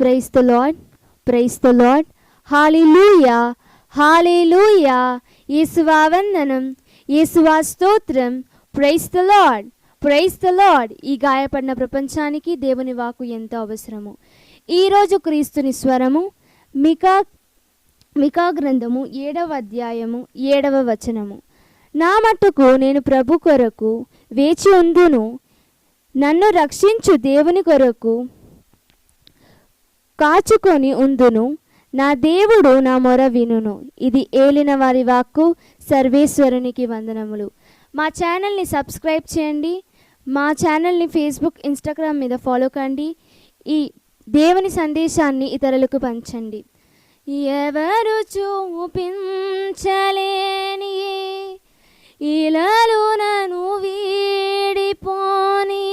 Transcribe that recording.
Praise the Lord, praise the Lord. Hallelujah, hallelujah. యేసువా వందనం, యేసువా స్తోత్రం. Praise the Lord, praise the Lord. ఈ గాయపడిన ప్రపంచానికి దేవుని వాక్కు ఎంతో అవసరము. ఈరోజు క్రీస్తుని స్వరము మికా గ్రంథము 7వ అధ్యాయము 7వ వచనము. నా మట్టుకు నేను ప్రభు కొరకు వేచి ఉందును, నన్ను రక్షించు దేవుని కొరకు కాచుకొని ఉందును, నా దేవుడు నా మొర వినును. ఇది ఏలిన వారి వాక్కు. సర్వేశ్వరునికి వందనములు. మా ఛానల్ని సబ్స్క్రైబ్ చేయండి. మా ఛానల్ని ఫేస్బుక్, ఇన్స్టాగ్రామ్ మీద ఫాలో కండి. ఈ దేవుని సందేశాన్ని ఇతరులకు పంచండి. ఎవరు చూపించలేని ఇలాలు నన్ను వీడిపోని